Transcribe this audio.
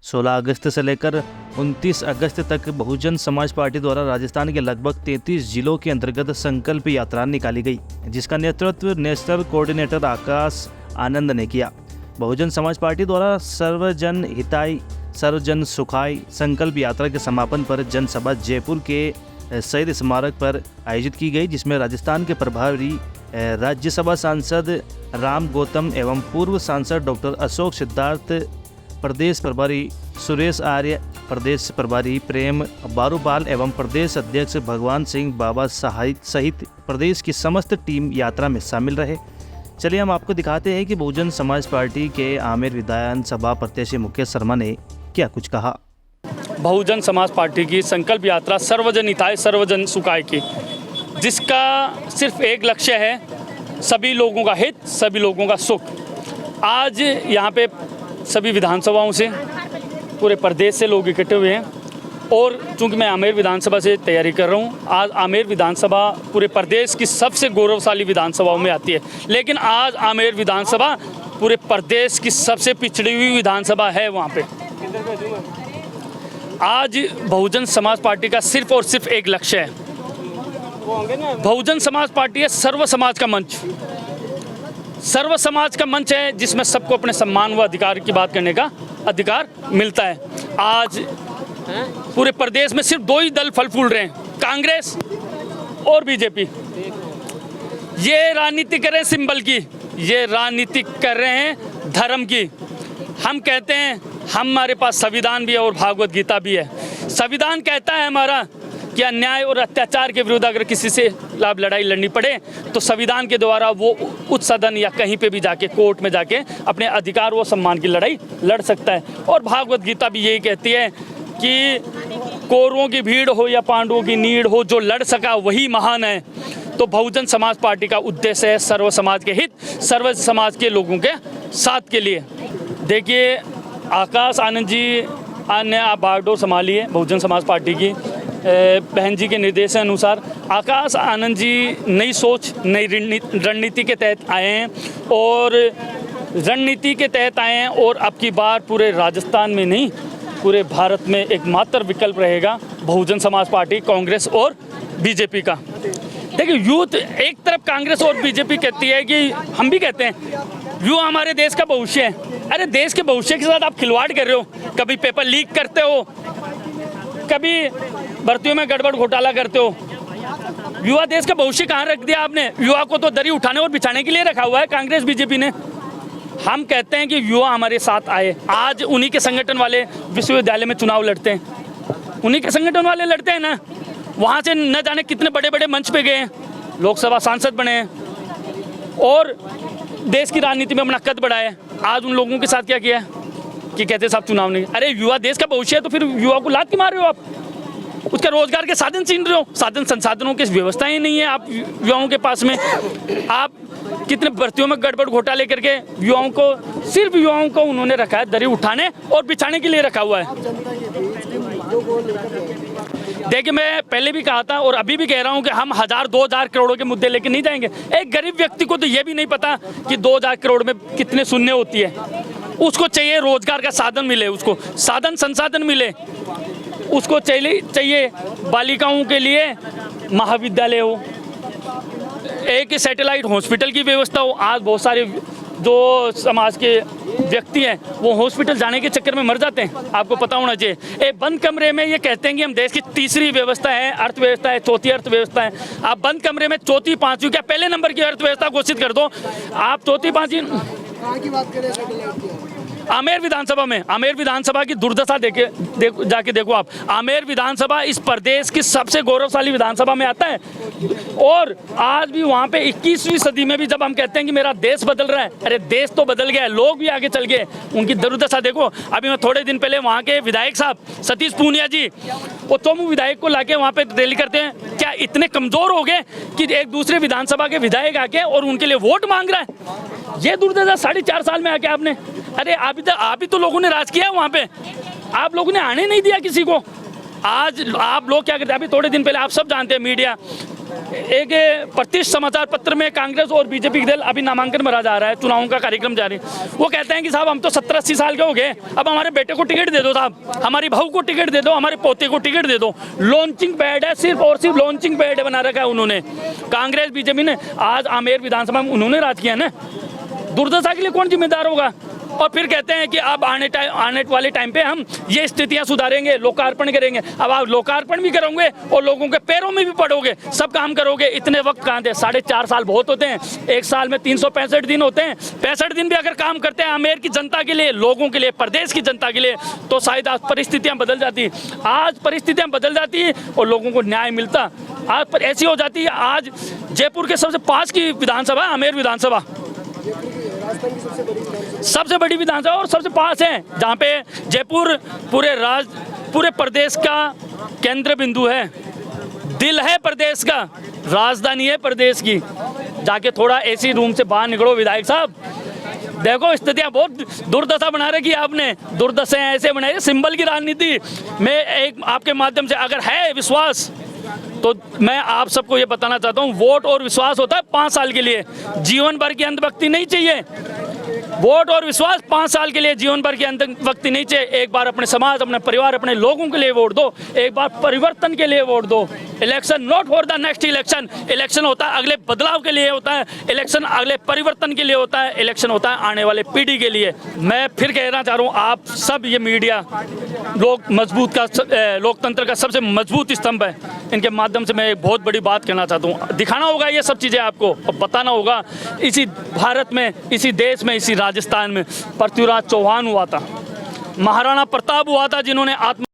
16 अगस्त से लेकर 29 अगस्त तक बहुजन समाज पार्टी द्वारा राजस्थान के लगभग 33 जिलों के अंतर्गत संकल्प यात्रा निकाली गई, जिसका नेतृत्व नेशनल कोऑर्डिनेटर आकाश आनंद ने किया। बहुजन समाज पार्टी द्वारा सर्वजन हिताय सर्वजन सुखाय संकल्प यात्रा के समापन पर जनसभा जयपुर के शहीद स्मारक पर आयोजित की गई, जिसमें राजस्थान के प्रभारी राज्यसभा सांसद राम गौतम एवं पूर्व सांसद डॉक्टर अशोक सिद्धार्थ, प्रदेश प्रभारी सुरेश आर्य, प्रदेश प्रभारी प्रेम बारूपाल एवं प्रदेश अध्यक्ष भगवान सिंह बाबा सहित प्रदेश की समस्त टीम यात्रा में शामिल रहे। चलिए हम आपको दिखाते हैं कि बहुजन समाज पार्टी के आमेर विधानसभा प्रत्याशी मुकेश शर्मा ने क्या कुछ कहा। बहुजन समाज पार्टी की संकल्प यात्रा सर्वजन हिताय सर्वजन सुखाय की, जिसका सिर्फ एक लक्ष्य है, सभी लोगों का हित, सभी लोगों का सुख। आज यहाँ पे सभी विधानसभाओं से, पूरे प्रदेश से लोग इकट्ठे हुए हैं और चूंकि मैं आमेर विधानसभा से तैयारी कर रहा हूँ, आज आमेर विधानसभा पूरे प्रदेश की सबसे गौरवशाली विधानसभाओं में आती है, लेकिन आज आमेर विधानसभा पूरे प्रदेश की सबसे पिछड़ी हुई विधानसभा है। वहाँ पे आज बहुजन समाज पार्टी का सिर्फ और सिर्फ एक लक्ष्य है। बहुजन समाज पार्टी है सर्व समाज का मंच, सर्व समाज का मंच है, जिसमें सबको अपने सम्मान व अधिकार की बात करने का अधिकार मिलता है। आज पूरे प्रदेश में सिर्फ दो ही दल फल फूल रहे हैं, कांग्रेस और बीजेपी। ये राजनीति कर रहे हैं सिंबल की, ये राजनीति कर रहे हैं धर्म की। हम कहते हैं हमारे पास संविधान भी है और भागवत गीता भी है। संविधान कहता है हमारा कि अन्याय और अत्याचार के विरुद्ध अगर किसी से लड़ाई लड़नी पड़े तो संविधान के द्वारा वो उच्च सदन या कहीं पे भी जाके कोर्ट में जाके अपने अधिकार व सम्मान की लड़ाई लड़ सकता है। और भागवत गीता भी यही कहती है कि कौरवों की भीड़ हो या पांडवों की नीड़ हो, जो लड़ सका वही महान है। तो बहुजन समाज पार्टी का उद्देश्य है सर्व समाज के हित, सर्व समाज के लोगों के साथ के लिए। देखिए आकाश आनंद जी ने आप बागडोर संभाली है बहुजन समाज पार्टी की, बहन जी के निर्देश अनुसार आकाश आनंद जी नई सोच, नई रणनीति के तहत आए हैं और रणनीति के तहत आए हैं और अब की बार पूरे राजस्थान में नहीं, पूरे भारत में एकमात्र विकल्प रहेगा बहुजन समाज पार्टी, कांग्रेस और बीजेपी का। देखिए यूथ एक तरफ कांग्रेस और बीजेपी कहती है कि हम भी कहते हैं युवा हमारे देश का भविष्य है। अरे देश के भविष्य के साथ आप खिलवाड़ कर रहे हो, कभी पेपर लीक करते हो, कभी भर्तियों में गड़बड़ घोटाला करते हो। युवा देश का भविष्य कहाँ रख दिया आपने? युवा को तो दरी उठाने और बिछाने के लिए रखा हुआ है कांग्रेस बीजेपी ने। हम कहते हैं कि युवा हमारे साथ आए। आज उन्हीं के संगठन वाले विश्वविद्यालय में चुनाव लड़ते हैं, उन्हीं के संगठन वाले लड़ते हैं ना, वहाँ से न जाने कितने बड़े बड़े मंच पे गए, लोकसभा सांसद बने हैं और देश की राजनीति में अपना कद बढ़ाया। आज उन लोगों के साथ क्या किया है कि कहते साहब चुनाव नहीं। अरे युवा देश का भविष्य है, तो फिर युवा को लात क्यों मार रहे हो आप? उसका रोजगार के साधन छीन रहे हो, साधन संसाधनों की व्यवस्थाएं नहीं है आप युवाओं के पास में। आप कितने भर्तियों में गड़बड़ घोटाले करके युवाओं को, सिर्फ युवाओं को उन्होंने रखा है दरी उठाने और बिछाने के लिए रखा हुआ है। देखिए मैं पहले भी कहा था और अभी भी कह रहा हूं कि हम 1000-2000 करोड़ों के मुद्दे लेके नहीं जाएंगे। एक गरीब व्यक्ति को तो ये भी नहीं पता कि 2000 करोड़ में कितने शून्य होती है। उसको चाहिए रोजगार का साधन मिले, उसको साधन संसाधन मिले, उसको चाहिए बालिकाओं के लिए महाविद्यालय हो, एक सैटेलाइट हॉस्पिटल की व्यवस्था हो। आज बहुत सारे जो समाज के व्यक्ति हैं वो हॉस्पिटल जाने के चक्कर में मर जाते हैं, आपको पता होना चाहिए। एक बंद कमरे में ये कहते हैं कि हम देश की तीसरी व्यवस्था है, अर्थव्यवस्था है, चौथी अर्थव्यवस्था है। आप बंद कमरे में चौथी पांचवी क्या पहले नंबर की अर्थव्यवस्था घोषित कर दो। आप चौथी पांचवी की बात करें आमेर विधानसभा में, आमेर विधानसभा की दुर्दशा जाके देखो आप। आमेर विधानसभा इस प्रदेश की सबसे गौरवशाली विधानसभा में आता है और आज भी वहाँ पे 21वीं सदी में भी जब हम कहते हैं कि मेरा देश बदल रहा है, अरे देश तो बदल गया है, लोग भी आगे चल गए। उनकी दुर्दशा देखो। अभी मैं थोड़े दिन पहले वहाँ के विधायक साहब सतीश पूनिया जी, वो चोमू विधायक को लाके वहाँ पे रैली करते हैं। क्या इतने कमजोर हो गए कि एक दूसरे विधानसभा के विधायक आके और उनके लिए वोट मांग रहा है? ये दुर्दशा 4.5 साल में आके आपने, अरे आप ही तो लोगों ने राज किया है वहाँ पे, आप लोगों ने आने नहीं दिया किसी को। आज आप लोग क्या करते हैं? अभी थोड़े दिन पहले आप सब जानते हैं, मीडिया एक प्रतिष्ठित समाचार पत्र में कांग्रेस और बीजेपी के दल अभी नामांकन भरा जा रहा है, चुनावों का कार्यक्रम जारी। वो कहते हैं कि साहब हम तो 70-80 साल के हो गए, अब हमारे बेटे को टिकट दे दो साहब, हमारी बहू को टिकट दे दो, हमारे पोते को टिकट दे दो। लॉन्चिंग पैड है, सिर्फ और सिर्फ लॉन्चिंग पैड बना रखा है उन्होंने, कांग्रेस बीजेपी ने। आज आमेर विधानसभा में उन्होंने राज किया ना, दुर्दशा के लिए कौन जिम्मेदार होगा? और फिर कहते हैं कि अब आने वाले टाइम पे हम ये स्थितियां सुधारेंगे, लोकार्पण करेंगे। अब आप लोकार्पण भी करोगे और लोगों के पैरों में भी पड़ोगे, सब काम करोगे, इतने वक्त कहाँ थे? 4.5 साल बहुत होते हैं, एक साल में 365 दिन होते हैं। 65 दिन भी अगर काम करते हैं आमेर की जनता के लिए, लोगों के लिए, प्रदेश की जनता के लिए, तो शायद आज परिस्थितियाँ बदल जाती। आज परिस्थितियाँ बदल जाती और लोगों को न्याय मिलता। आज पर ऐसी हो जाती है, आज जयपुर के सबसे पास की विधानसभा आमेर विधानसभा, सबसे बड़ी विधानसभा और सबसे पास है, जहाँ पे जयपुर पूरे प्रदेश का केंद्र बिंदु है, दिल है प्रदेश का, राजधानी है प्रदेश की। जाके थोड़ा एसी रूम से बाहर निकलो विधायक साहब, देखो स्थितियाँ बहुत दुर्दशा बना रखी है आपने। दुर्दशाएं ऐसे बनाई, सिंबल की राजनीति में एक आपके माध्यम से अगर है विश्वास, तो मैं आप सबको ये बताना चाहता हूँ, वोट और विश्वास होता है 5 साल के लिए, जीवन भर की अंधभक्ति नहीं चाहिए। वोट और विश्वास 5 साल के लिए, जीवन भर की अंधभक्ति नहीं चाहिए। एक बार अपने समाज, अपने परिवार, अपने लोगों के लिए वोट दो, एक बार परिवर्तन के लिए वोट दो। Election not for the next election, election होता है अगले बदलाव के लिए होता है, इलेक्शन अगले परिवर्तन के लिए होता है, इलेक्शन होता है आने वाले पीढ़ी के लिए। मैं फिर कहना चाह रहा हूँ, आप सब ये मीडिया लोकतंत्र का सबसे मजबूत स्तंभ है, इनके माध्यम से मैं एक बहुत बड़ी बात कहना चाहता हूँ। दिखाना होगा ये सब चीज़ें आपको, और बताना होगा इसी भारत में, इसी देश में, इसी राजस्थान में पृथ्वीराज चौहान हुआ था, महाराणा प्रताप हुआ था, जिन्होंने आत्म